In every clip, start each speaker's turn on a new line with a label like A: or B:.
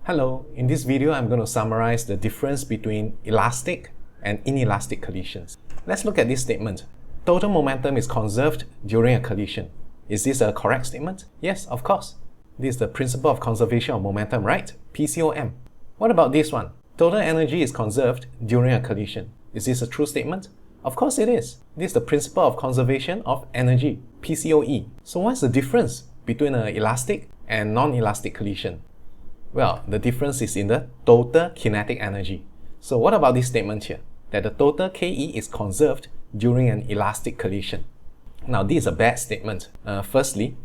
A: Hello, in this video I'm going to summarize the difference between elastic and inelastic collisions. Let's look at this statement. Total momentum is conserved during a collision. Is this a correct statement? Yes, of course. This is the principle of conservation of momentum, right? PCOM. What about this one? Total energy is conserved during a collision. Is this a true statement? Of course it is. This is the principle of conservation of energy, PCOE. So what's the difference between an elastic and non-elastic collision? Well, the difference is in the total kinetic energy. So what about this statement here? That the total KE is conserved during an elastic collision. Now this is a bad statement. Firstly,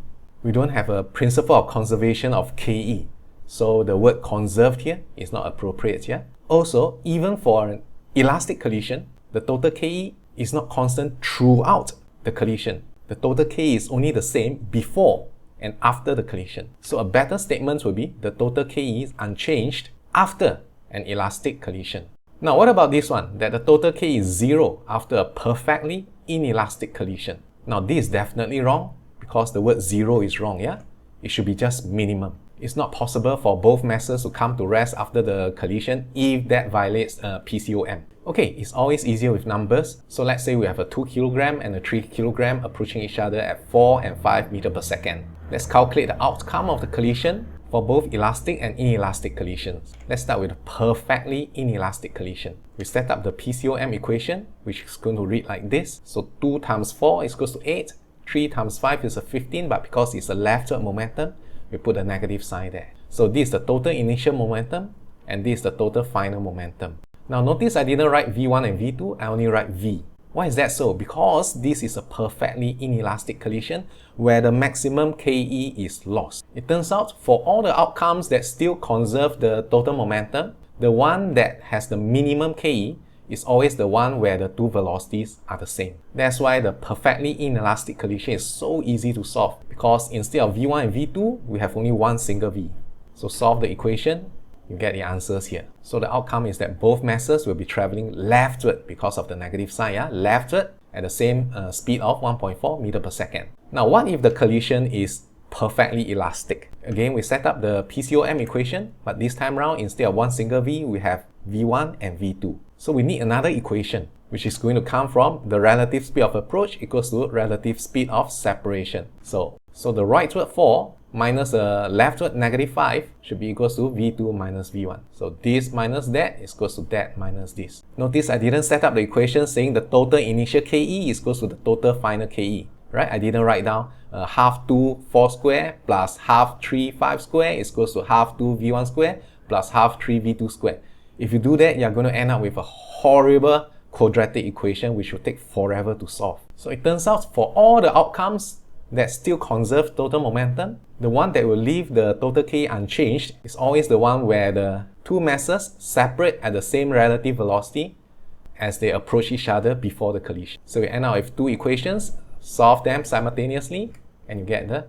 A: we don't have a principle of conservation of KE. So the word conserved here is not appropriate here. Also, even for an elastic collision, the total KE is not constant throughout the collision. The total KE is only the same before and after the collision. So a better statement would be the total KE is unchanged after an elastic collision. Now what about this one? That the total KE is 0 after a perfectly inelastic collision. Now this is definitely wrong because the word 0 is wrong, yeah? It should be just minimum. It's not possible for both masses to come to rest after the collision if that violates PCOM. Okay, it's always easier with numbers. So let's say we have a 2 kg and a 3 kg approaching each other at 4 and 5 meters per second. Let's calculate the outcome of the collision for both elastic and inelastic collisions. Let's start with a perfectly inelastic collision. We set up the PCOM equation, which is going to read like this. So 2 times 4 is equals to 8, 3 times 5 is a 15, but because it's a leftward momentum, we put a negative sign there. So this is the total initial momentum, and this is the total final momentum. Now notice I didn't write V1 and V2, I only write V. Why is that so? Because this is a perfectly inelastic collision where the maximum KE is lost. It turns out for all the outcomes that still conserve the total momentum, the one that has the minimum KE is always the one where the two velocities are the same. That's why the perfectly inelastic collision is so easy to solve, because instead of V1 and V2, we have only one single V. So solve the equation, you get the answers here. So the outcome is that both masses will be traveling leftward because of the negative sign, yeah? Leftward at the same speed of 1.4 meters per second. Now what if the collision is perfectly elastic? Again, we set up the PCOM equation, but this time around, instead of one single V, we have V1 and V2. So we need another equation, which is going to come from the relative speed of approach equals to relative speed of separation. So the rightward 4 minus the leftward negative 5 should be equals to V2 minus V1. So this minus that is equals to that minus this. Notice I didn't set up the equation saying the total initial KE is equals to the total final KE. Right? I didn't write down half 2 4 square plus half 3 5 square is equals to half 2 V1 square plus half 3 V2 square. If you do that, you're going to end up with a horrible quadratic equation which will take forever to solve. So it turns out for all the outcomes that still conserve total momentum, the one that will leave the total K unchanged is always the one where the two masses separate at the same relative velocity as they approach each other before the collision. So we end up with two equations, solve them simultaneously, and you get the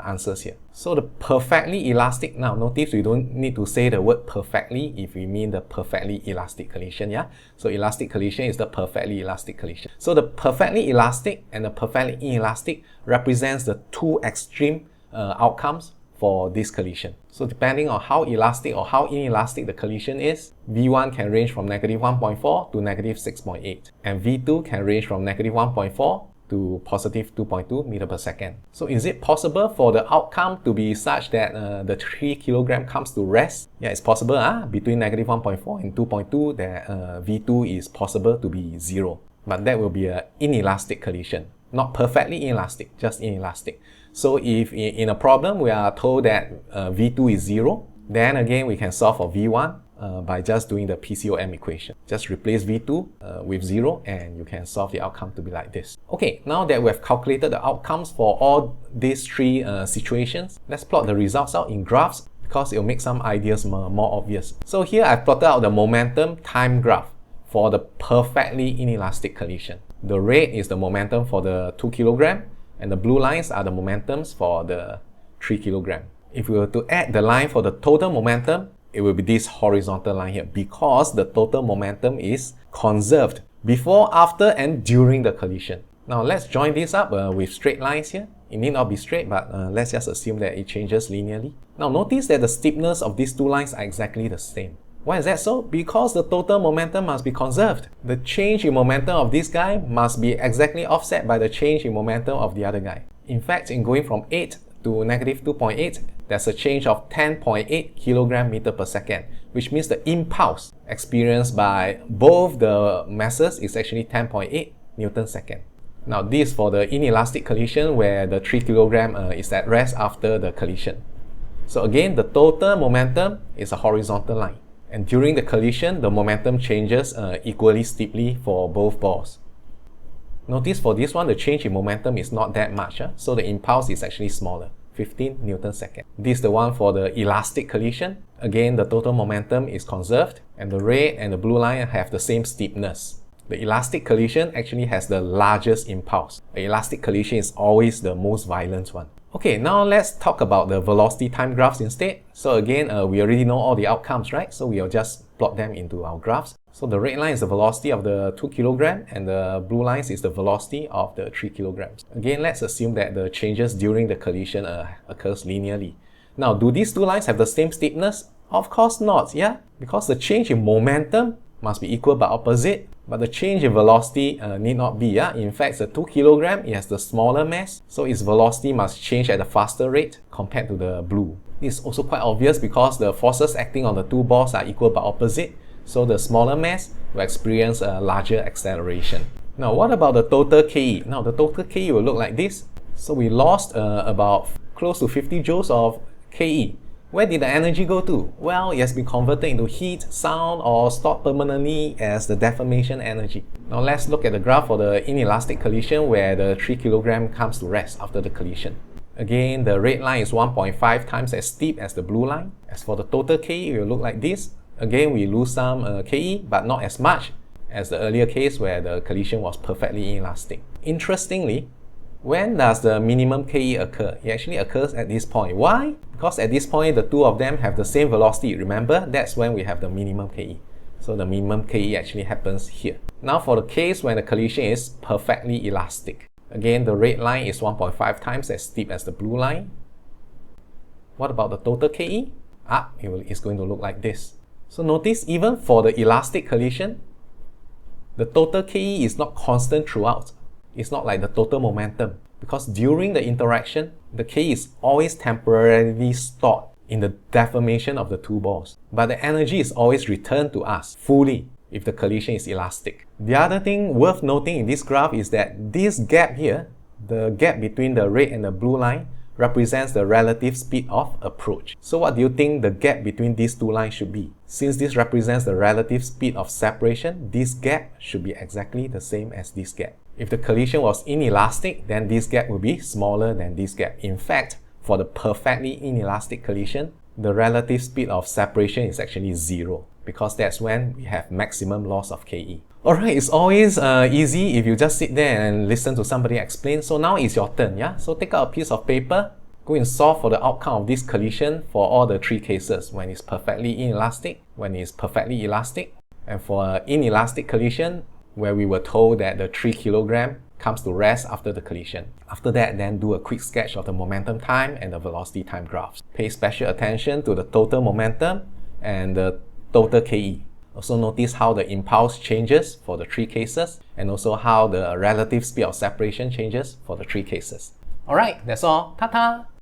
A: answers here. So the perfectly elastic, now notice we don't need to say the word perfectly if we mean the perfectly elastic collision, yeah? So elastic collision is the perfectly elastic collision. So the perfectly elastic and the perfectly inelastic represents the two extreme outcomes for this collision. So depending on how elastic or how inelastic the collision is, V1 can range from negative 1.4 to negative 6.8, and V2 can range from negative 1.4 to positive 2.2 meters per second. So is it possible for the outcome to be such that the 3 kg comes to rest? Yeah, it's possible. Between negative 1.4 and 2.2, that V2 is possible to be 0. But that will be an inelastic collision. Not perfectly inelastic, just inelastic. So if in a problem we are told that V2 is 0, then again we can solve for V1 by just doing the PCOM equation. Just replace V2 with 0 and you can solve the outcome to be like this. Okay, now that we have calculated the outcomes for all these three situations, let's plot the results out in graphs because it will make some ideas more obvious. So here I've plotted out the momentum time graph for the perfectly inelastic collision. The red is the momentum for the 2 kg and the blue lines are the momentums for the 3 kg. If we were to add the line for the total momentum, it will be this horizontal line here because the total momentum is conserved before, after, and during the collision. Now let's join this up with straight lines here. It need not be straight, but let's just assume that it changes linearly. Now notice that the steepness of these two lines are exactly the same. Why is that so? Because the total momentum must be conserved. The change in momentum of this guy must be exactly offset by the change in momentum of the other guy. In fact, in going from 8 to negative 2.8, there's a change of 10.8 kilogram meter per second, which means the impulse experienced by both the masses is actually 10.8 Newton second. Now this for the inelastic collision where the 3 kilogram is at rest after the collision. So again, the total momentum is a horizontal line. And during the collision, the momentum changes equally steeply for both balls. Notice for this one, the change in momentum is not that much, so the impulse is actually smaller, 15 Newton second. This is the one for the elastic collision. Again, the total momentum is conserved, and the red and the blue line have the same steepness. The elastic collision actually has the largest impulse. The elastic collision is always the most violent one. Okay, now let's talk about the velocity time graphs instead. So again, we already know all the outcomes, right? So we'll just plot them into our graphs. So the red line is the velocity of the 2 kilogram and the blue line is the velocity of the 3 kilograms. Again, let's assume that the changes during the collision occurs linearly. Now, do these two lines have the same steepness? Of course not, yeah? Because the change in momentum must be equal but opposite, but the change in velocity need not be. In fact, the 2 kilogram, it has the smaller mass, so its velocity must change at a faster rate compared to the blue. This is also quite obvious because the forces acting on the two balls are equal but opposite, so the smaller mass will experience a larger acceleration. Now, what about the total KE? Now, the total KE will look like this. So we lost about close to 50 joules of KE. Where did the energy go to? Well, it has been converted into heat, sound, or stored permanently as the deformation energy. Now let's look at the graph for the inelastic collision where the 3 kilogram comes to rest after the collision. Again, the red line is 1.5 times as steep as the blue line. As for the total KE, it will look like this. Again, we lose some KE, but not as much as the earlier case where the collision was perfectly inelastic. Interestingly, when does the minimum KE occur? It actually occurs at this point. Why? Because at this point, the two of them have the same velocity. Remember, that's when we have the minimum KE. So the minimum KE actually happens here. Now for the case when the collision is perfectly elastic. Again, the red line is 1.5 times as steep as the blue line. What about the total KE? It's going to look like this. So notice, even for the elastic collision, the total KE is not constant throughout. It's not like the total momentum, because during the interaction, the K is always temporarily stored in the deformation of the two balls. But the energy is always returned to us fully if the collision is elastic. The other thing worth noting in this graph is that this gap here, the gap between the red and the blue line, represents the relative speed of approach. So what do you think the gap between these two lines should be? Since this represents the relative speed of separation, this gap should be exactly the same as this gap. If the collision was inelastic, then this gap will be smaller than this gap. In fact, for the perfectly inelastic collision, the relative speed of separation is actually 0, because that's when we have maximum loss of KE. Alright, it's always easy if you just sit there and listen to somebody explain. So now it's your turn, yeah? So take out a piece of paper, go and solve for the outcome of this collision for all the three cases, when it's perfectly inelastic, when it's perfectly elastic, and for an inelastic collision, where we were told that the 3 kilogram comes to rest after the collision. After that, then do a quick sketch of the momentum time and the velocity time graphs. Pay special attention to the total momentum and the total KE. Also notice how the impulse changes for the three cases, and also how the relative speed of separation changes for the three cases. Alright, that's all. Ta-ta!